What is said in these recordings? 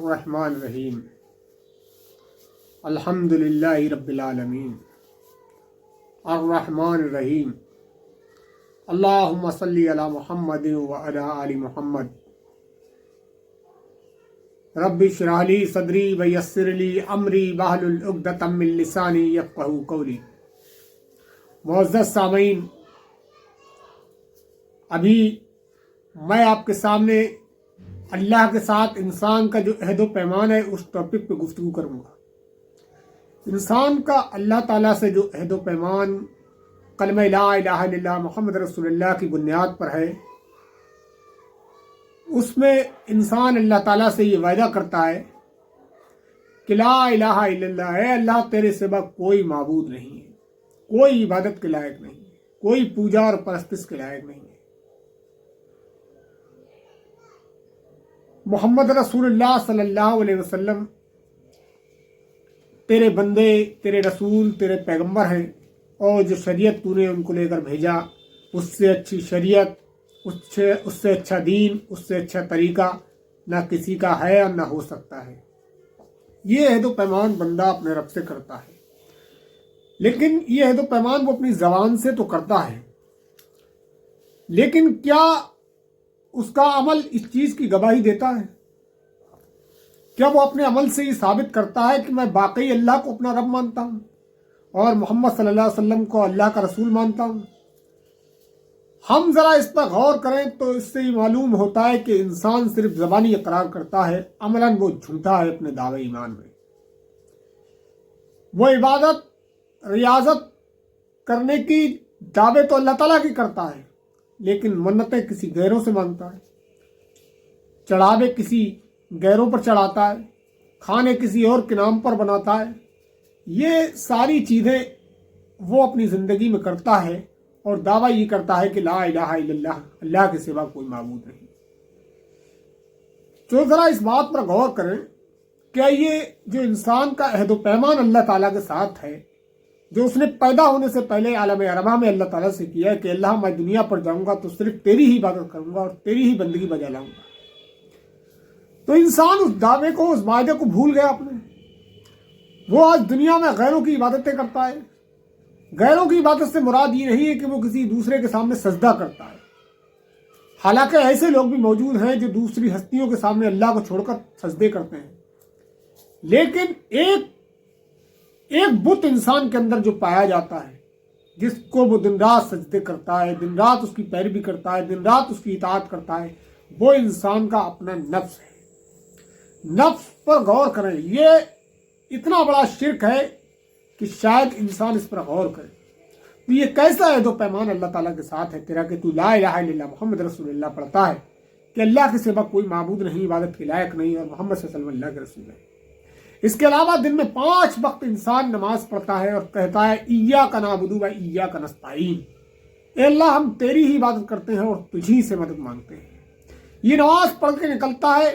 الرحمن الرحیم الحمدللہ رب العالمین الرحمن الرحیم اللہم صلی علی محمد وعلی آل محمد رب اشرح لی صدری ویسر لی امری واحلل عقدۃ من لسانی یفقہوا قولی۔ معزز سامعین، ابھی میں آپ کے سامنے اللہ کے ساتھ انسان کا جو عہد و پیمان ہے اس ٹاپک پہ گفتگو کروں گا۔ انسان کا اللہ تعالیٰ سے جو عہد و پیمان کلمہ لا الہ الا اللہ محمد رسول اللہ کی بنیاد پر ہے، اس میں انسان اللہ تعالیٰ سے یہ وعدہ کرتا ہے کہ لا الہ الا اللہ، اے اللہ تیرے سوا کوئی معبود نہیں ہے، کوئی عبادت کے لائق نہیں ہے، کوئی پوجا اور پرستش کے لائق نہیں ہے۔ محمد رسول اللہ صلی اللہ علیہ وسلم تیرے بندے، تیرے رسول، تیرے پیغمبر ہیں، اور جو شریعت تو نے ان کو لے کر بھیجا اس سے اچھی شریعت، اس سے اچھا دین، اس سے اچھا طریقہ نہ کسی کا ہے اور نہ ہو سکتا ہے۔ یہ عہد و پیمان بندہ اپنے رب سے کرتا ہے، لیکن یہ عہد و پیمان وہ اپنی زبان سے تو کرتا ہے، لیکن کیا اس کا عمل اس چیز کی گواہی دیتا ہے؟ کیا وہ اپنے عمل سے یہ ثابت کرتا ہے کہ میں واقعی اللہ کو اپنا رب مانتا ہوں اور محمد صلی اللہ علیہ وسلم کو اللہ کا رسول مانتا ہوں؟ ہم ذرا اس پر غور کریں تو اس سے یہ معلوم ہوتا ہے کہ انسان صرف زبانی اقرار کرتا ہے، عملاً وہ جھوٹا ہے اپنے دعوے ایمان میں۔ وہ عبادت، ریاضت کرنے کی دعوے تو اللہ تعالیٰ کی کرتا ہے، لیکن منتیں کسی غیروں سے مانگتا ہے، چڑھاوے کسی غیروں پر چڑھاتا ہے، کھانے کسی اور کے نام پر بناتا ہے۔ یہ ساری چیزیں وہ اپنی زندگی میں کرتا ہے اور دعویٰ یہ کرتا ہے کہ لا الہ الا اللہ، اللہ کے سوا کوئی معبود نہیں۔ تو ذرا اس بات پر غور کریں، کیا یہ جو انسان کا عہد و پیمان اللہ تعالیٰ کے ساتھ ہے، جو اس نے پیدا ہونے سے پہلے عالم ارواح میں اللہ تعالیٰ سے کیا ہے کہ اللہ میں دنیا پر جاؤں گا تو صرف تیری ہی عبادت کروں گا اور تیری ہی بندگی بجا لاؤں گا، تو انسان اس دعوے کو، اس وعدے کو بھول گیا اپنے۔ وہ آج دنیا میں غیروں کی عبادتیں کرتا ہے۔ غیروں کی عبادت سے مراد یہ نہیں ہے کہ وہ کسی دوسرے کے سامنے سجدہ کرتا ہے، حالانکہ ایسے لوگ بھی موجود ہیں جو دوسری ہستیوں کے سامنے اللہ کو چھوڑ کر سجدے کرتے ہیں، لیکن ایک بت انسان کے اندر جو پایا جاتا ہے، جس کو وہ دن رات سجدے کرتا ہے، دن رات اس کی پیروی کرتا ہے، دن رات اس کی اطاعت کرتا ہے، وہ انسان کا اپنا نفس ہے۔ نفس پر غور کریں، یہ اتنا بڑا شرک ہے کہ شاید انسان اس پر غور کرے۔ تو یہ کیسا عہد و پیمان اللہ تعالیٰ کے ساتھ ہے تیرا کہ تو لا الہ الا اللہ محمد رسول اللہ پڑھتا ہے کہ اللہ کے سوا کوئی معبود نہیں، عبادت کے لائق نہیں، اور محمد صلی اللہ علیہ وسلم اللہ کے رسول ہے۔ اس کے علاوہ دن میں 5 وقت انسان نماز پڑھتا ہے اور کہتا ہے ایاک نعبد و ایاک نستعین، اے اللہ ہم تیری ہی عبادت کرتے ہیں اور تجھی سے مدد مانگتے ہیں۔ یہ نماز پڑھ کے نکلتا ہے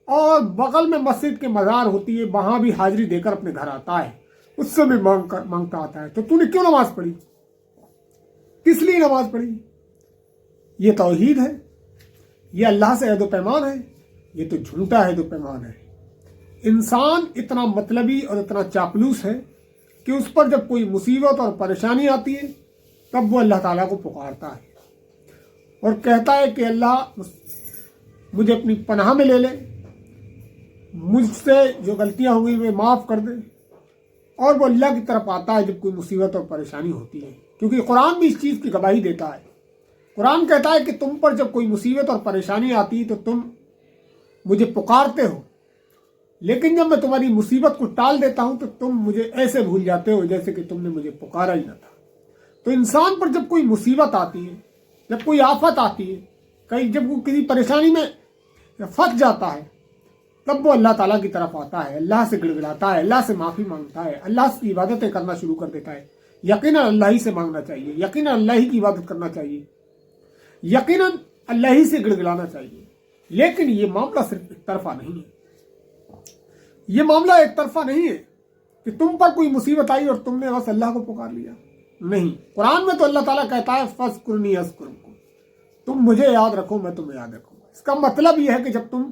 اور بغل میں مسجد کے مزار ہوتی ہے، وہاں بھی حاضری دے کر اپنے گھر آتا ہے، اس سے بھی مانگتا آتا ہے۔ تو تو نے کیوں نماز پڑھی؟ کس لیے نماز پڑھی؟ یہ توحید ہے؟ یہ اللہ سے عہد و پیمان ہے؟ یہ تو جھوٹا عہد و پیمان ہے۔ انسان اتنا مطلبی اور اتنا چاپلوس ہے کہ اس پر جب کوئی مصیبت اور پریشانی آتی ہے تب وہ اللہ تعالیٰ کو پکارتا ہے اور کہتا ہے کہ اللہ مجھے اپنی پناہ میں لے لے، مجھ سے جو غلطیاں ہوئی وہ معاف کر دے، اور وہ اللہ کی طرف آتا ہے جب کوئی مصیبت اور پریشانی ہوتی ہے، کیونکہ قرآن بھی اس چیز کی گواہی دیتا ہے۔ قرآن کہتا ہے کہ تم پر جب کوئی مصیبت اور پریشانی آتی ہے تو تم مجھے پکارتے ہو، لیکن جب میں تمہاری مصیبت کو ٹال دیتا ہوں تو تم مجھے ایسے بھول جاتے ہو جیسے کہ تم نے مجھے پکارا ہی نہ تھا۔ تو انسان پر جب کوئی مصیبت آتی ہے، جب کوئی آفت آتی ہے، جب وہ کسی پریشانی میں پھنس جاتا ہے، تب وہ اللہ تعالیٰ کی طرف آتا ہے، اللہ سے گڑگڑاتا ہے، اللہ سے معافی مانگتا ہے، اللہ کی عبادتیں کرنا شروع کر دیتا ہے۔ یقیناً اللہ ہی سے مانگنا چاہیے، یقیناً اللہ ہی کی عبادت کرنا چاہیے، یقیناً اللہ ہی سے گڑگڑانا چاہیے، لیکن یہ معاملہ صرف ایک طرفہ نہیں ہے۔ یہ معاملہ ایک طرفہ نہیں ہے کہ تم پر کوئی مصیبت آئی اور تم نے بس اللہ کو پکار لیا، نہیں۔ قرآن میں تو اللہ تعالیٰ کہتا ہے فَاذْكُرْنِی أَذْكُرْكُمْ، تم مجھے یاد رکھو میں تمہیں یاد رکھوں گا۔ اس کا مطلب یہ ہے کہ جب تم